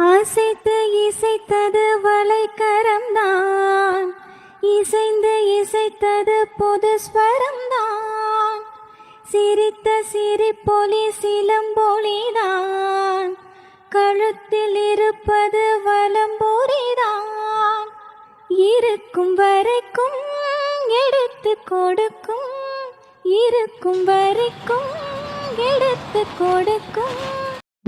அசைத்து இசைத்தது வளைக்கரம்தான், இசைந்து இசைத்தது பொது ஸ்வரம்தான், சிரித்த சிரிப்பொலி சிலம்பொலிதான், கழுத்தில் இருப்பது வலம்பொரிதான், இருக்கும் வரைக்கும் எடுத்து கொடுக்கும், இருக்கும் வரைக்கும் எடுத்து கொடுக்கும்.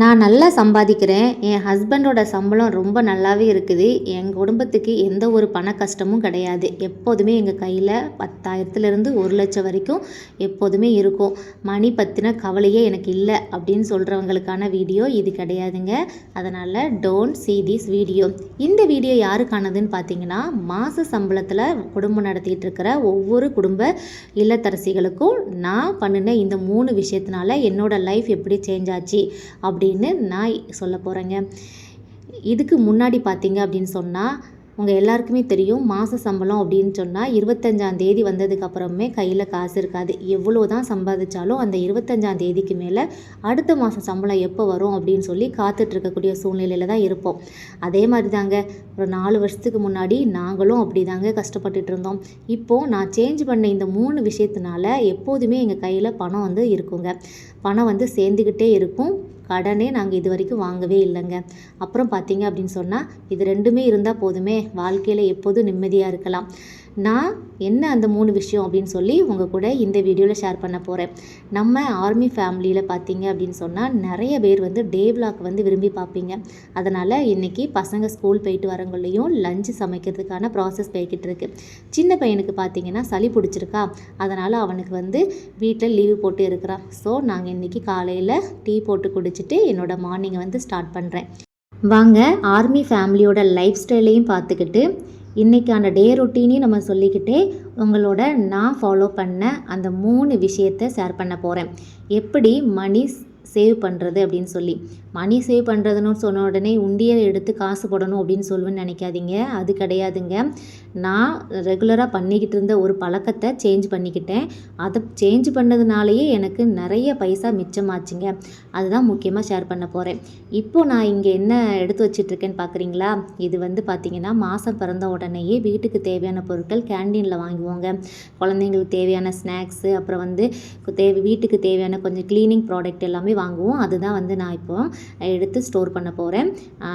நான் நல்லா சம்பாதிக்கிறேன், என் ஹஸ்பண்டோட சம்பளம் ரொம்ப நல்லாவே இருக்குது, எங்கள் குடும்பத்துக்கு எந்த ஒரு பண கஷ்டமும் கிடையாது, எப்போதுமே எங்கள் கையில் 10,000லேருந்து 1,00,000 வரைக்கும் எப்போதுமே இருக்கும், மணி பற்றின கவலையே எனக்கு இல்லை அப்படின்னு சொல்கிறவங்களுக்கான வீடியோ இது கிடையாதுங்க. அதனால் டோன்ட் see this வீடியோ. இந்த வீடியோ யாருக்கானதுன்னு பார்த்தீங்கன்னா, மாத சம்பளத்தில் குடும்பம் நடத்திட்டு இருக்கிற ஒவ்வொரு குடும்ப இல்லத்தரசிகளுக்கும் நான் பண்ணின இந்த 3 விஷயத்தினால என்னோட லைஃப் எப்படி சேஞ்ச் ஆச்சு அப்படின்னு நான் சொல்ல போகிறேங்க. இதுக்கு முன்னாடி பார்த்தீங்க அப்படின்னு சொன்னால், உங்கள் எல்லாருக்குமே தெரியும், மாத சம்பளம் அப்படின்னு சொன்னால் 25ஆம் தேதி வந்ததுக்கப்புறமே கையில் காசு இருக்காது. எவ்வளோ தான் சம்பாதிச்சாலும் அந்த 25ஆம் தேதிக்கு மேலே அடுத்த மாதம் சம்பளம் எப்போ வரும் அப்படின்னு சொல்லி காத்துட்ருக்கக்கூடிய சூழ்நிலையில் தான் இருப்போம். அதே மாதிரி தாங்க ஒரு 4 வருஷத்துக்கு முன்னாடி நாங்களும் அப்படி தாங்க கஷ்டப்பட்டுட்டு இருந்தோம். இப்போது நான் சேஞ்ச் பண்ண இந்த 3 விஷயத்தினால எப்போதுமே எங்கள் கையில் பணம் வந்து இருக்குங்க, பணம் வந்து சேர்ந்துக்கிட்டே இருக்கும், கடனே நாங்கள் இது வரைக்கும் வாங்கவே இல்லைங்க. அப்புறம் பார்த்தீங்க அப்படின்னு சொன்னால், இது 2மே இருந்தால் போதுமே, வாழ்க்கையில் எப்போதும் நிம்மதியாக இருக்கலாம். நான் என்ன அந்த 3 விஷயம் அப்படின்னு சொல்லி உங்கள் கூட இந்த வீடியோவில் ஷேர் பண்ண போகிறேன். நம்ம ஆர்மி ஃபேமிலியில் பார்த்தீங்க அப்படின்னு சொன்னால் நிறைய பேர் வந்து டே விலாக் வந்து விரும்பி பார்ப்பீங்க. அதனால் இன்றைக்கி பசங்க ஸ்கூல் போயிட்டு வரவங்களையும் லஞ்சு சமைக்கிறதுக்கான ப்ராசஸ் போய்கிட்டு இருக்கு. சின்ன பையனுக்கு பார்த்தீங்கன்னா சளி பிடிச்சிருக்கா, அதனால் அவனுக்கு வந்து வீட்டில் லீவு போட்டு இருக்கிறான். ஸோ நாங்கள் இன்றைக்கி காலையில் டீ போட்டு குடிச்சிட்டு என்னோடய மார்னிங்கை வந்து ஸ்டார்ட் பண்ணுறேன். வாங்க ஆர்மி ஃபேமிலியோட லைஃப் ஸ்டைலையும் பார்த்துக்கிட்டு இன்றைக்கான டே ரொட்டீனையும் நம்ம சொல்லிக்கிட்டே உங்களோட நான் ஃபாலோ பண்ண அந்த 3 விஷயத்தை ஷேர் பண்ண போகிறேன். எப்படி மணி சேவ் பண்ணுறது அப்படின்னு சொல்லி. மணி சேவ் பண்ணுறதுன்னு சொன்ன உடனே உண்டியல் எடுத்து காசு போடணும் அப்படின்னு சொல்லுவேன்னு நினைக்காதீங்க, அது கிடையாதுங்க. நான் ரெகுலராக பண்ணிக்கிட்டு இருந்த ஒரு பழக்கத்தை சேஞ்ச் பண்ணிக்கிட்டேன். அதை சேஞ்ச் பண்ணதுனாலேயே எனக்கு நிறைய பைசா மிச்சமாச்சுங்க. அதுதான் முக்கியமாக ஷேர் பண்ண போகிறேன். இப்போது நான் இங்கே என்ன எடுத்து வச்சிட்ருக்கேன்னு பார்க்குறீங்களா? இது வந்து பார்த்திங்கன்னா, மாதம் பிறந்த உடனேயே வீட்டுக்கு தேவையான பொருட்கள் கேண்டீனில் வாங்குவோங்க. குழந்தைங்களுக்கு தேவையான ஸ்நாக்ஸு, அப்புறம் வந்து வீட்டுக்கு தேவையான கொஞ்சம் க்ளீனிங் ப்ராடக்ட் எல்லாமே வாங்குவோம். அதுதான் வந்து நான் இப்போது எடுத்து ஸ்டோர் பண்ண போகிறேன்.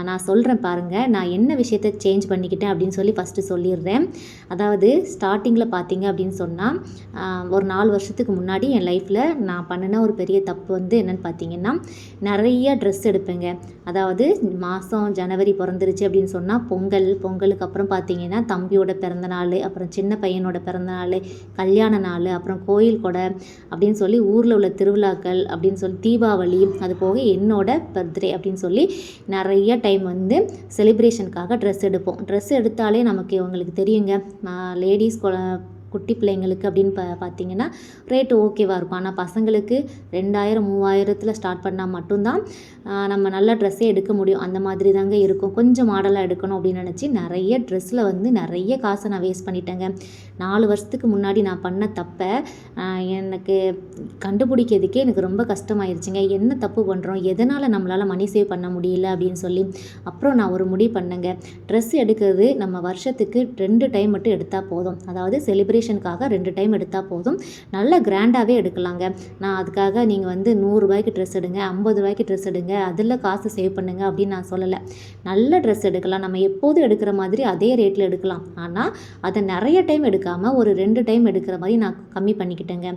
நான் சொல்கிறேன் பாருங்கள், நான் என்ன விஷயத்தை சேஞ்ச் பண்ணிக்கிட்டேன் அப்படின்னு சொல்லி ஃபஸ்ட்டு சொல்லிடுறேன். அதாவது ஸ்டார்டிங்கில் பார்த்தீங்க அப்படின்னு சொன்னால், ஒரு 4 வருஷத்துக்கு முன்னாடி என் லைஃப்பில் நான் பண்ணின ஒரு பெரிய தப்பு வந்து என்னென்னு பார்த்தீங்கன்னா, நிறைய ட்ரெஸ் எடுப்பேங்க. அதாவது மாதம் ஜனவரி பிறந்துருச்சு அப்படின்னு சொன்னால் பொங்கலுக்கு அப்புறம் பார்த்தீங்கன்னா தம்பியோட பிறந்தநாள், அப்புறம் சின்ன பையனோட பிறந்தநாள், கல்யாண நாள், அப்புறம் கோயில் கொடை அப்படின்னு சொல்லி ஊரில் உள்ள திருவிழாக்கள் அப்படின்னு சொல்லி தீபாவளி, அது போக என்னோட பர்த்டே அப்படின்னு சொல்லி நிறைய டைம் வந்து செலிப்ரேஷனுக்காக ட்ரெஸ் எடுப்போம். ட்ரெஸ் எடுத்தாலே நமக்கு உங்களுக்கு தெரியுங்க, லேடிஸ் குட்டி பிள்ளைங்களுக்கு அப்படின்னு பார்த்தீங்கன்னா ரேட்டு ஓகேவாக இருக்கும். ஆனால் பசங்களுக்கு 2000 3000த்தில் ஸ்டார்ட் பண்ணால் மட்டும்தான் நம்ம நல்ல ட்ரெஸ்ஸே எடுக்க முடியும். அந்த மாதிரி தாங்க இருக்கும். கொஞ்சம் மாடலாக எடுக்கணும் அப்படின்னு நினச்சி நிறைய ட்ரெஸ்ஸில் வந்து நிறைய காசை நான் வேஸ்ட் பண்ணிட்டேங்க. 4 வருஷத்துக்கு முன்னாடி நான் பண்ண தப்பை எனக்கு கண்டுபிடிக்கிறதுக்கே எனக்கு ரொம்ப கஷ்டமாயிருச்சுங்க. என்ன தப்பு பண்ணுறோம், எதனால் நம்மளால் மணி சேவ் பண்ண முடியல அப்படின்னு சொல்லி. அப்புறம் நான் ஒரு முடிவு பண்ணேங்க, ட்ரெஸ் எடுக்கிறது நம்ம வருஷத்துக்கு 2 டைம் மட்டும் எடுத்தால் போதும். அதாவது செலிப்ரேஷனுக்காக 2 டைம் எடுத்தால் போதும், நல்ல கிராண்டாகவே எடுக்கலாங்க. நான் அதுக்காக நீங்கள் வந்து 100 ரூபாய்க்கு ட்ரெஸ் எடுங்க, 50 ரூபாய்க்கு ட்ரெஸ் எடுங்க, அதில் காசு சேவ் பண்ணுங்க அப்படின்னு நான் சொல்லலை. நல்ல ட்ரெஸ் எடுக்கலாம், நம்ம எப்போதும் எடுக்கிற மாதிரி அதே ரேட்டில் எடுக்கலாம். ஆனால் அதை நிறைய டைம் எடுக்காமல் ஒரு 2 டைம் எடுக்கிற மாதிரி நான் கம்மி பண்ணிக்கிட்டேங்க.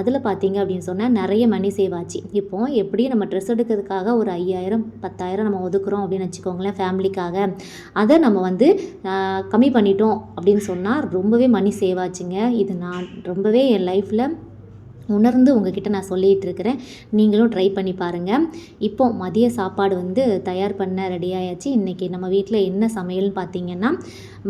அதில் பார்த்தீங்க அப்படின்னு சொன்னால் நிறைய மணி சேவ் ஆச்சு. இப்போது எப்படி நம்ம ட்ரெஸ் எடுக்கிறதுக்காக ஒரு 5000 10,000 நம்ம ஒதுக்குறோம் அப்படின்னு வச்சுக்கோங்களேன் ஃபேமிலிக்காக, அதை நம்ம வந்து கம்மி பண்ணிட்டோம் அப்படின்னு சொன்னால் ரொம்பவே மணி சேவ் ஆச்சுங்க. இது நான் ரொம்பவே என் லைஃப்பில் உணர்ந்து உங்ககிட்ட நான் சொல்லிகிட்டு இருக்கிறேன். நீங்களும் ட்ரை பண்ணி பாருங்கள். இப்போ மதிய சாப்பாடு வந்து தயார் பண்ண ரெடி ஆயாச்சு. இன்றைக்கி நம்ம வீட்டில் என்ன சமையல்னு பார்த்தீங்கன்னா,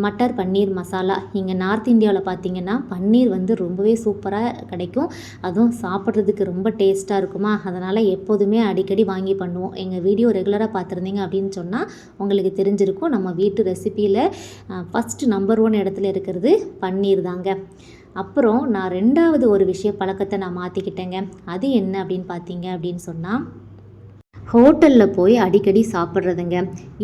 மட்டர் பன்னீர் மசாலா. இங்கே நார்த் இந்தியாவில் பார்த்தீங்கன்னா பன்னீர் வந்து ரொம்பவே சூப்பராக கிடைக்கும், அதுவும் சாப்பிட்றதுக்கு ரொம்ப டேஸ்ட்டாக இருக்குமா, அதனால் எப்போதுமே அடிக்கடி வாங்கி பண்ணுவோம். எங்கள் வீடியோ ரெகுலராக பார்த்துருந்தீங்க அப்படின்னு சொன்னால் உங்களுக்கு தெரிஞ்சிருக்கும், நம்ம வீட்டு ரெசிப்பியில் ஃபஸ்ட்டு நம்பர் 1 இடத்துல இருக்கிறது பன்னீர் தாங்க. அப்புறம் நான் 2வது ஒரு பழக்கத்தை நான் மாற்றிக்கிட்டேங்க. அது என்ன அப்படின்னு பார்த்தீங்க அப்படின்னு சொன்னால், ஹோட்டலில் போய் அடிக்கடி சாப்பிட்றதுங்க.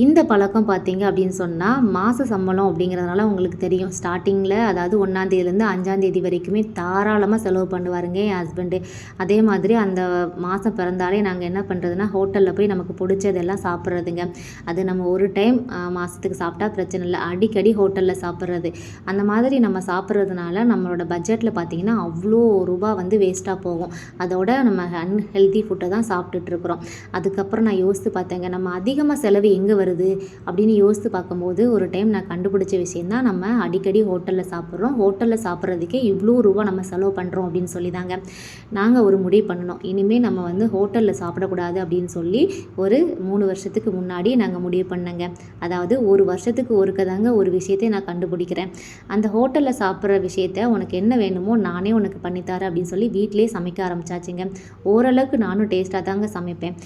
இந்த பழக்கம் பார்த்தீங்க அப்படின்னு சொன்னால் மாத சம்பளம் அப்படிங்கிறதுனால உங்களுக்கு தெரியும். ஸ்டார்டிங்கில் அதாவது 1ஆந்தேதியிலேருந்து 5ஆந்தேதி வரைக்குமே தாராளமாக செலவு பண்ணுவாருங்க என் ஹஸ்பண்டு. அதே மாதிரி அந்த மாதம் பிறந்தாலே நாங்கள் என்ன பண்ணுறதுன்னா ஹோட்டலில் போய் நமக்கு பிடிச்சதெல்லாம் சாப்பிட்றதுங்க. அது நம்ம ஒரு டைம் மாதத்துக்கு சாப்பிட்டா பிரச்சனை இல்லை, அடிக்கடி ஹோட்டலில் சாப்பிட்றது. அந்த மாதிரி நம்ம சாப்பிட்றதுனால நம்மளோட பட்ஜெட்டில் பார்த்திங்கன்னா அவ்வளோ ரூபா வந்து வேஸ்ட்டாக போகும். அதோட நம்ம அன்ஹெல்தி ஃபுட்டை தான் சாப்பிட்டுட்ருக்குறோம். அதுக்கப்புறம் நான் யோசித்து பார்த்தேங்க, நம்ம அதிகமாக செலவு எங்கே வருது அப்படின்னு யோசித்து பார்க்கும்போது ஒரு டைம் நான் கண்டுபிடிச்ச விஷயந்தான், நம்ம அடிக்கடி ஹோட்டலில் சாப்பிட்றோம். ஹோட்டலில் சாப்பிட்றதுக்கே இவ்வளோ ரூபா நம்ம செலவு பண்ணுறோம் அப்படின்னு சொல்லி தாங்க நாங்கள் ஒரு முடிவு பண்ணணும். இனிமேல் நம்ம வந்து ஹோட்டலில் சாப்பிடக்கூடாது அப்படின்னு சொல்லி ஒரு 3 வருஷத்துக்கு முன்னாடி நாங்கள் முடிவு பண்ணேங்க. அதாவது ஒரு வருஷத்துக்கு ஒருக்க தாங்க ஒரு விஷயத்தை நான் கண்டுபிடிக்கிறேன். அந்த ஹோட்டலில் சாப்பிட்ற விஷயத்த உனக்கு என்ன வேணுமோ நானே உனக்கு பண்ணித்தரேன் அப்படின்னு சொல்லி வீட்டிலே சமைக்க ஆரம்பிச்சாச்சுங்க. ஓரளவுக்கு நானும் டேஸ்ட்டாக தாங்க சமைப்பேன்.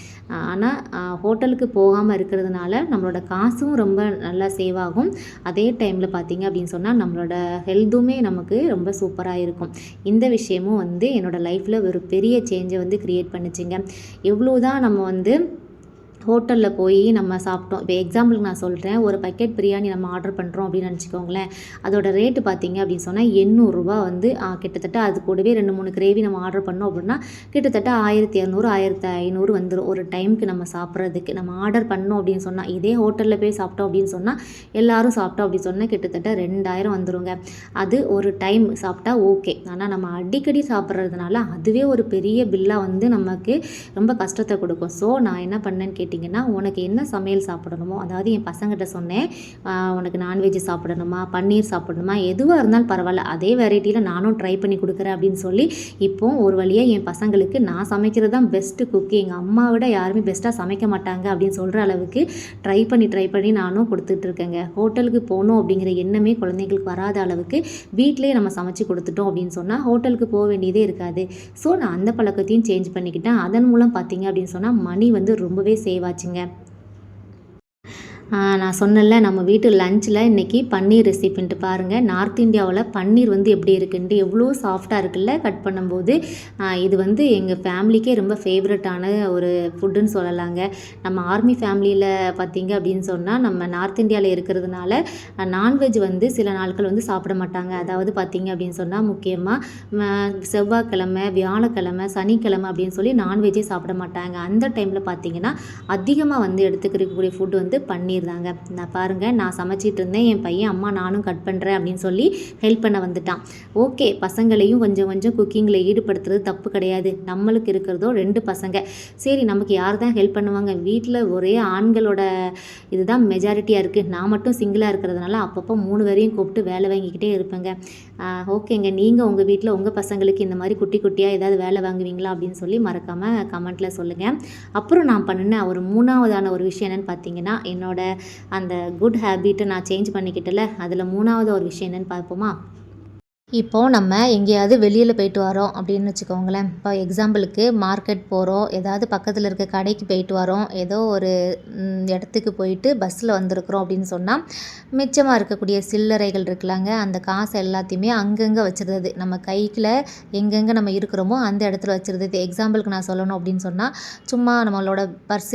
ஆனால் ஹோட்டலுக்கு போகாமல் இருக்கிறதுனால நம்மளோட காசும் ரொம்ப நல்லா சேவ் ஆகும். அதே டைமில் பார்த்திங்க அப்படின்னு சொன்னால் நம்மளோட ஹெல்த்துமே நமக்கு ரொம்ப சூப்பராக இருக்கும். இந்த விஷயமும் வந்து என்னோடய லைஃப்பில் ஒரு பெரிய சேஞ்சை வந்து க்ரியேட் பண்ணிச்சுங்க. எவ்வளோ தான் நம்ம வந்து ஹோட்டலில் போய் நம்ம சாப்பிட்டோம். இப்போ எக்ஸாம்பிளுக்கு நான் சொல்கிறேன், ஒரு பக்கெட் பிரியாணி நம்ம ஆர்டர் பண்ணுறோம் அப்படின்னு நினச்சிக்கோங்களேன். அதோட ரேட்டு பார்த்திங்க அப்படின்னு சொன்னால் 800 வந்து கிட்டத்தட்ட அது கூடவே 2-3 கிரேவி நம்ம ஆர்டர் பண்ணோம் அப்படின்னா கிட்டத்தட்ட 1200 1500 வந்துடும் ஒரு டைமுக்கு நம்ம சாப்பிட்றதுக்கு. நம்ம ஆர்டர் பண்ணோம் அப்படின்னு சொன்னால், இதே ஹோட்டலில் போய் சாப்பிட்டோம் அப்படின்னு சொன்னால் எல்லோரும் சாப்பிட்டோம் அப்படின்னு சொன்னால் கிட்டத்தட்ட 2000 வந்துடுங்க. அது ஒரு டைம் சாப்பிட்டா ஓகே. ஆனால் நம்ம அடிக்கடி சாப்பிட்றதுனால அதுவே ஒரு பெரிய பில்லாக வந்து நமக்கு ரொம்ப கஷ்டத்தை கொடுக்கும். ஸோ நான் என்ன பண்ணேன்னு கேட்டிங்கன்னா, உனக்கு என்ன சமையல் சாப்பிடணுமோ, அதாவது என் பசங்கிட்ட சொன்னேன், உனக்கு நான்வெஜ் சாப்பிடணுமா, பன்னீர் சாப்பிடணுமா, எதுவாக இருந்தாலும் பரவாயில்ல, அதே வெரைட்டியில் நானும் ட்ரை பண்ணி கொடுக்குறேன் அப்படின்னு சொல்லி இப்போ ஒரு வழியாக என் பசங்களுக்கு நான் சமைக்கிறது தான் பெஸ்ட்டு குக்கு, எங்கள் அம்மா விட யாருமே பெஸ்ட்டாக சமைக்க மாட்டாங்க அப்படின்னு சொல்கிற அளவுக்கு ட்ரை பண்ணி நானும் கொடுத்துட்ருக்கேங்க. ஹோட்டலுக்கு போகணும் அப்படிங்கிற எண்ணமே குழந்தைங்களுக்கு வராத அளவுக்கு வீட்டிலே நம்ம சமைச்சு கொடுத்துட்டோம் அப்படின்னு சொன்னால் ஹோட்டலுக்கு போக வேண்டியதே இருக்காது. ஸோ நான் அந்த பழக்கத்தையும் சேஞ்ச் பண்ணிக்கிட்டேன். அதன் மூலம் பார்த்திங்க அப்படின்னு சொன்னால் மணி வந்து ரொம்பவே சேவ் ஆச்சுங்க. நான் சொன்னேன்ல, நம்ம வீட்டு லஞ்சில் இன்றைக்கி பன்னீர் ரெசிபின்ட்டு பாருங்கள். நார்த் இந்தியாவில் பன்னீர் வந்து எப்படி இருக்குன்ட்டு எவ்வளோ சாஃப்டாக இருக்குல்ல கட் பண்ணும்போது. இது வந்து எங்கள் ஃபேமிலிக்கே ரொம்ப ஃபேவரட்டான ஒரு ஃபுட்டுன்னு சொல்லலாங்க. நம்ம ஆர்மி ஃபேமிலியில் பார்த்திங்க அப்படின்னு சொன்னால் நம்ம நார்த் இந்தியாவில் இருக்கிறதுனால நான்வெஜ் வந்து சில நாட்கள் வந்து சாப்பிட மாட்டாங்க. அதாவது பார்த்திங்க அப்படின்னு சொன்னால் முக்கியமாக செவ்வாய்க்கிழமை, வியாழக்கிழமை, சனிக்கிழமை அப்படின்னு சொல்லி நான்வெஜ்ஜே சாப்பிட மாட்டாங்க. அந்த டைமில் பார்த்திங்கன்னா அதிகமாக வந்து எடுத்துக்கிறக்கூடிய ஃபுட் வந்து பன்னீர் தாங்க. நான் பாருங்கள், நான் சமைச்சிட்டு இருந்தேன், என் பையன் அம்மா நானும் கட் பண்ணுறேன் அப்படின்னு சொல்லி ஹெல்ப் பண்ண வந்துட்டான். ஓகே, பசங்களையும் கொஞ்சம் கொஞ்சம் குக்கிங்கில் ஈடுபடுத்துறது தப்பு கிடையாது. நம்மளுக்கு இருக்கிறதோ 2 பசங்க. சரி, நமக்கு யார் தான் ஹெல்ப் பண்ணுவாங்க? வீட்டில் ஒரே ஆண்களோட இதுதான் மெஜாரிட்டியாக இருக்குது. நான் மட்டும் சிங்கிளாக இருக்கிறதுனால அப்பப்போ 3 பேரையும் கூப்பிட்டு வேலை வாங்கிக்கிட்டே இருப்பேங்க. ஓகேங்க, நீங்கள் உங்கள் வீட்டில் உங்கள் பசங்களுக்கு இந்த மாதிரி குட்டி குட்டியாக ஏதாவது வேலை வாங்குவீங்களா அப்படின்னு சொல்லி மறக்காமல் கமெண்ட்டில் சொல்லுங்கள். அப்புறம் நான் பண்ணின ஒரு 3ஆவதான ஒரு விஷயம் என்னென்னு பார்த்தீங்கன்னா, என்னோட அந்த குட் ஹேபிட்டை நான் சேஞ்ச் பண்ணிக்கிட்டல, அதில் 3ஆவது ஒரு விஷயம் என்னென்னு பார்ப்போமா? இப்போது நம்ம எங்கேயாவது வெளியில் போயிட்டு வரோம் அப்படின்னு வச்சுக்கோங்களேன். இப்போ எக்ஸாம்பிளுக்கு மார்க்கெட் போகிறோம், ஏதாவது பக்கத்தில் இருக்க கடைக்கு போயிட்டு வரோம், ஏதோ ஒரு இடத்துக்கு போயிட்டு பஸ்ஸில் வந்திருக்கிறோம் அப்படின்னு சொன்னால் மிச்சமாக இருக்கக்கூடிய சில்லறைகள் இருக்குல்லாங்க, அந்த காசை எல்லாத்தையுமே அங்கங்கே வச்சுருது. நம்ம கையில் எங்கெங்கே நம்ம இருக்கிறோமோ அந்த இடத்துல வச்சுருது. எக்ஸாம்பிளுக்கு நான் சொல்லணும் அப்படின்னு சொன்னால், சும்மா நம்மளோட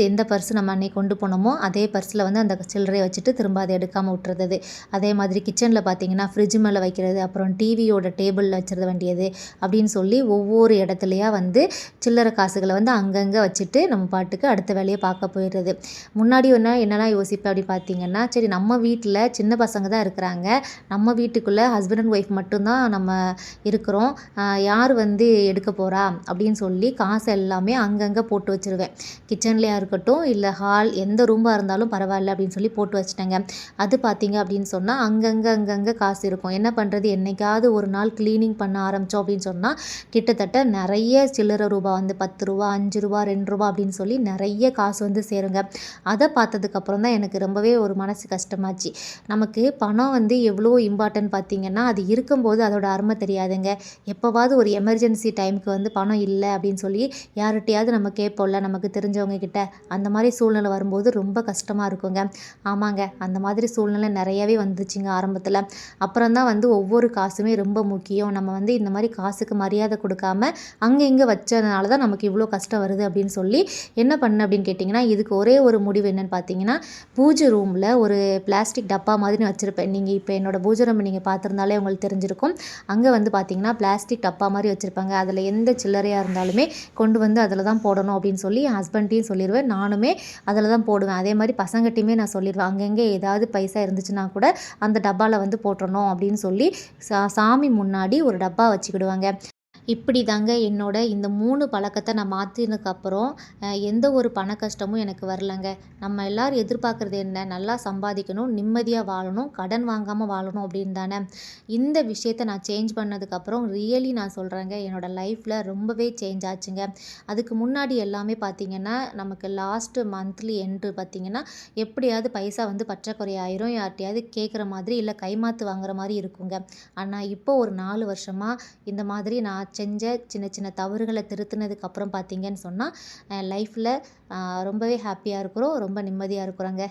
எந்த பர்ஸு நம்ம அன்றைக்கி கொண்டு போனோமோ அதே பர்ஸில் வந்து அந்த சில்லறையை வச்சுட்டு திரும்ப அதை எடுக்காமல் விட்டுறது. அதே மாதிரி கிச்சனில் பார்த்திங்கன்னா ஃப்ரிட்ஜ் மேலே வைக்கிறது, அப்புறம் டிவியோட டேபிளில் வச்சிருத வேண்டியது அப்படின்னு சொல்லி ஒவ்வொரு இடத்துலையா வந்து சில்லறை காசுகளை வந்து அங்கங்கே வச்சுட்டு நம்ம பாட்டுக்கு அடுத்த வேலையை பார்க்க போயிடுறது. முன்னாடி என்னெல்லாம் யோசிப்பேன் அப்படி பார்த்தீங்கன்னா, சரி நம்ம வீட்டில் சின்ன பசங்க தான் இருக்கிறாங்க, நம்ம வீட்டுக்குள்ளே ஹஸ்பண்ட் அண்ட் ஒய்ஃப் மட்டும்தான் நம்ம இருக்கிறோம், யார் வந்து எடுக்க போகிறா அப்படின்னு சொல்லி காசு எல்லாமே அங்கங்கே போட்டு வச்சுருவேன். கிச்சன்லேயா இருக்கட்டும் இல்லை ஹால் எந்த ரூமாக இருந்தாலும் பரவாயில்ல அப்படின்னு சொல்லி போட்டு வச்சுட்டேங்க. அது பார்த்தீங்க அப்படின்னு சொன்னால் அங்கங்கே காசு இருக்கும். என்ன பண்ணுறது, என்னைக்காவது ஒரு நாள் க்ளீனிங் பண்ண ஆரம்பித்தோம் அப்படின்னு சொன்னால் கிட்டத்தட்ட நிறைய சில்லறை ரூபா வந்து 10 ரூபா, 5 ரூபா, 2 ரூபா அப்படின்னு சொல்லி நிறைய காசு வந்து சேருங்க. அதை பார்த்ததுக்கப்புறம் தான் எனக்கு ரொம்பவே ஒரு மனசு கஷ்டமாச்சு. நமக்கு பணம் வந்து எவ்வளோ இம்பார்ட்டன்ட் பார்த்திங்கன்னா, அது இருக்கும்போது அதோட அருமை தெரியாதுங்க. எப்போவாவது ஒரு எமர்ஜென்சி டைமுக்கு வந்து பணம் இல்லை அப்படின்னு சொல்லி யார்கிட்டையாவது நம்ம கேட்போம்ல, நமக்கு தெரிஞ்சவங்க கிட்ட, அந்த மாதிரி சூழ்நிலை வரும்போது ரொம்ப கஷ்டமாக இருக்குங்க. ஆமாங்க, அந்த மாதிரி சூழ்நிலை நிறையவே வந்துச்சுங்க ஆரம்பத்தில். அப்புறம் தான் வந்து ஒவ்வொரு காசுமே ரொம்ப முக்கியம். நம்ம வந்து இந்த மாதிரி காசுக்கு மரியாதை கொடுக்காம அங்கே இங்கே வச்சதுனால தான் நமக்கு இவ்வளோ கஷ்டம் வருது அப்படின்னு சொல்லி என்ன பண்ணேன் அப்படின்னு கேட்டிங்கன்னா, இதுக்கு ஒரே ஒரு முடிவு என்னன்னு பார்த்தீங்கன்னா, பூஜை ரூமில் ஒரு பிளாஸ்டிக் டப்பா மாதிரி நான் வச்சுருப்பேன். நீங்கள் இப்போ என்னோடய பூஜை ரூம் நீங்கள் பார்த்துருந்தாலே உங்களுக்கு தெரிஞ்சிருக்கும். அங்கே வந்து பார்த்தீங்கன்னா பிளாஸ்டிக் டப்பா மாதிரி வச்சுருப்பாங்க. அதில் எந்த சில்லறையாக இருந்தாலுமே கொண்டு வந்து அதில் தான் போடணும் அப்படின்னு சொல்லி என் ஹஸ்பண்ட்டையும் சொல்லிடுவேன். நானுமே அதில் தான் போடுவேன். அதே மாதிரி பசங்கட்டையுமே நான் சொல்லிடுவேன். அங்கங்கே ஏதாவது பைசா இருந்துச்சுன்னா கூட அந்த டப்பாவில் வந்து போட்டுறணும் அப்படின்னு சொல்லி சாமி முன்னாடி ஒரு டப்பா வச்சுக்கிடுவாங்க. இப்படி தாங்க என்னோட இந்த 3 பழக்கத்தை நான் மாற்றினதுக்கப்புறம் எந்த ஒரு பண கஷ்டமும் எனக்கு வரலங்க. நம்ம எல்லாரும் எதிர்பார்க்குறது என்ன? நல்லா சம்பாதிக்கணும், நிம்மதியாக வாழணும், கடன் வாங்காமல் வாழணும் அப்படின்னு தானே. இந்த விஷயத்தை நான் சேஞ்ச் பண்ணதுக்கப்புறம் ரியலி நான் சொல்கிறேங்க, என்னோடய லைஃப்பில் ரொம்பவே சேஞ்ச் ஆச்சுங்க. அதுக்கு முன்னாடி எல்லாமே பார்த்திங்கன்னா, நமக்கு லாஸ்ட்டு மந்த்லி எண்டு பார்த்திங்கன்னா, எப்படியாவது பைசா வந்து பற்றாக்குறை ஆயிரும். யார்ட்டையாவது கேட்குற மாதிரி இல்லை கைமாத்து வாங்குற மாதிரி இருக்குங்க. ஆனால் இப்போ ஒரு 4 வருஷமாக இந்த மாதிரி நான் செஞ்ச சின்ன சின்ன தவறுகளை திருத்தினதுக்கப்புறம் பார்த்தீங்கன்னு சொன்னால் லைஃப்பில் ரொம்பவே ஹாப்பியாக இருக்கிறோம், ரொம்ப நிம்மதியாக இருக்கிறோங்க.